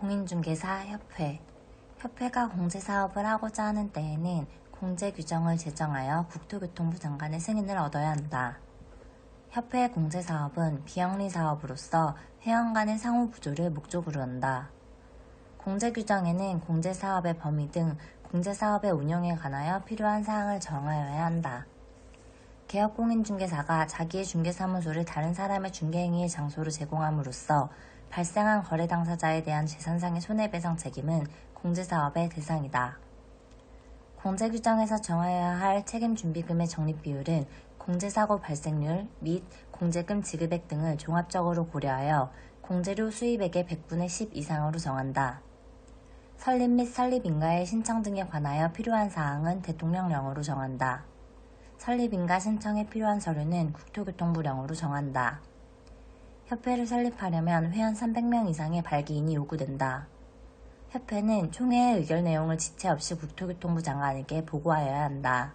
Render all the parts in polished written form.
공인중개사협회 협회가 공제사업을 하고자 하는 때에는 공제규정을 제정하여 국토교통부 장관의 승인을 얻어야 한다. 협회의 공제사업은 비영리사업으로서 회원 간의 상호부조를 목적으로 한다. 공제규정에는 공제사업의 범위 등 공제사업의 운영에 관하여 필요한 사항을 정하여야 한다. 개업공인중개사가 자기의 중개사무소를 다른 사람의 중개행위의 장소로 제공함으로써 발생한 거래 당사자에 대한 재산상의 손해배상 책임은 공제사업의 대상이다. 공제규정에서 정하여야 할 책임준비금의 적립비율은 공제사고 발생률 및 공제금 지급액 등을 종합적으로 고려하여 공제료 수입액의 100분의 10 이상으로 정한다. 설립 및 설립인가의 신청 등에 관하여 필요한 사항은 대통령령으로 정한다. 설립인가 신청에 필요한 서류는 국토교통부령으로 정한다. 협회를 설립하려면 회원 300명 이상의 발기인이 요구된다. 협회는 총회의 의결 내용을 지체 없이 국토교통부 장관에게 보고하여야 한다.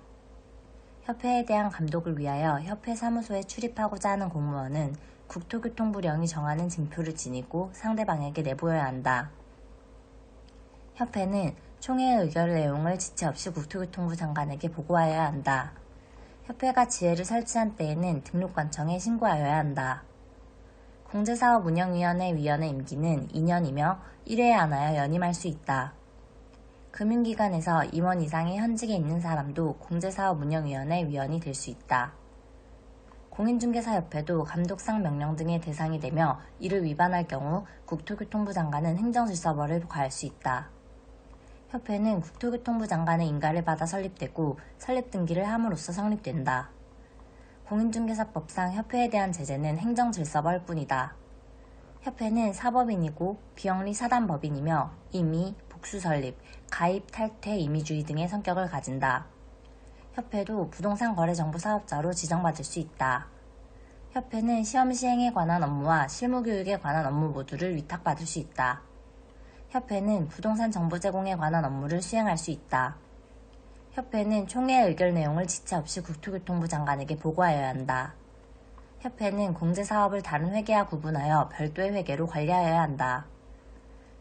협회에 대한 감독을 위하여 협회 사무소에 출입하고자 하는 공무원은 국토교통부령이 정하는 징표를 지니고 상대방에게 내보여야 한다. 협회는 총회의 의결 내용을 지체 없이 국토교통부 장관에게 보고하여야 한다. 협회가 지회를 설치한 때에는 등록관청에 신고하여야 한다. 공제사업운영위원회 위원의 임기는 2년이며 1회에 한하여 연임할 수 있다. 금융기관에서 임원 이상의 현직에 있는 사람도 공제사업운영위원회 위원이 될 수 있다. 공인중개사협회도 감독상 명령 등의 대상이 되며 이를 위반할 경우 국토교통부 장관은 행정질서벌을 가할 수 있다. 협회는 국토교통부 장관의 인가를 받아 설립되고 설립등기를 함으로써 성립된다. 공인중개사법상 협회에 대한 제재는 행정질서벌 뿐이다. 협회는 사법인이고 비영리 사단법인이며 임의, 복수설립, 가입, 탈퇴, 임의주의 등의 성격을 가진다. 협회도 부동산 거래 정보 사업자로 지정받을 수 있다. 협회는 시험 시행에 관한 업무와 실무 교육에 관한 업무 모두를 위탁받을 수 있다. 협회는 부동산 정보 제공에 관한 업무를 수행할 수 있다. 협회는 총회의 의결 내용을 지체 없이 국토교통부 장관에게 보고하여야 한다. 협회는 공제사업을 다른 회계와 구분하여 별도의 회계로 관리하여야 한다.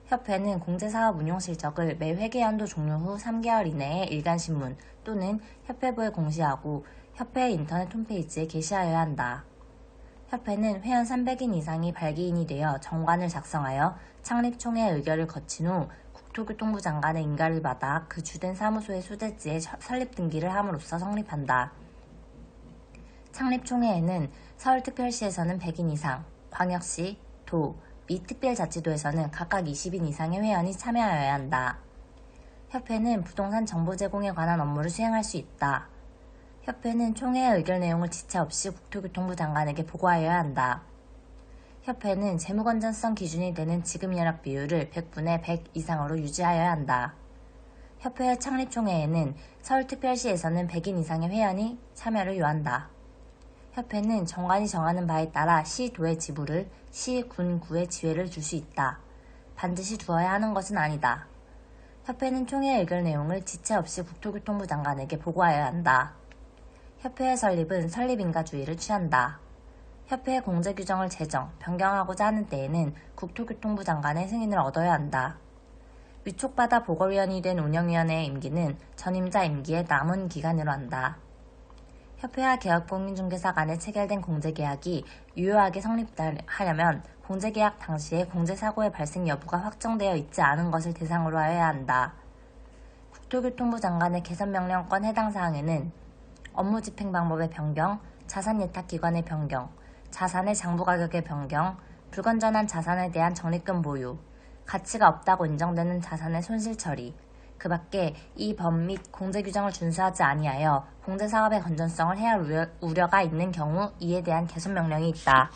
협회는 공제사업 운용 실적을 매 회계연도 종료 후 3개월 이내에 일간신문 또는 협회부에 공시하고 협회의 인터넷 홈페이지에 게시하여야 한다. 협회는 회원 300인 이상이 발기인이 되어 정관을 작성하여 창립총회의 의결을 거친 후 국토교통부 장관의 인가를 받아 그 주된 사무소의 소재지에 설립등기를 함으로써 성립한다. 창립총회에는 서울특별시에서는 100인 이상, 광역시, 도 및 특별자치도에서는 각각 20인 이상의 회원이 참여하여야 한다. 협회는 부동산 정보 제공에 관한 업무를 수행할 수 있다. 협회는 총회의 의결 내용을 지체 없이 국토교통부 장관에게 보고하여야 한다. 협회는 재무건전성 기준이 되는 지급연락 비율을 100분의 100 이상으로 유지하여야 한다. 협회의 창립총회에는 서울특별시에서는 100인 이상의 회원이 참여를 요한다. 협회는 정관이 정하는 바에 따라 시, 도의 지부를 시, 군, 구의 지회를 줄 수 있다. 반드시 두어야 하는 것은 아니다. 협회는 총회의 의결 내용을 지체 없이 국토교통부 장관에게 보고하여야 한다. 협회의 설립은 설립인가주의를 취한다. 협회의 공제규정을 제정, 변경하고자 하는 때에는 국토교통부 장관의 승인을 얻어야 한다. 위촉받아 보궐위원이 된 운영위원회의 임기는 전임자 임기의 남은 기간으로 한다. 협회와 개업공인중개사 간에 체결된 공제계약이 유효하게 성립하려면 공제계약 당시에 공제사고의 발생 여부가 확정되어 있지 않은 것을 대상으로 하여야 한다. 국토교통부 장관의 개선명령권 해당 사항에는 업무 집행 방법의 변경, 자산 예탁기관의 변경, 자산의 장부가격의 변경, 불건전한 자산에 대한 적립금 보유, 가치가 없다고 인정되는 자산의 손실 처리, 그 밖에 이 법 및 공제규정을 준수하지 아니하여 공제사업의 건전성을 해할 우려가 있는 경우 이에 대한 개선명령이 있다.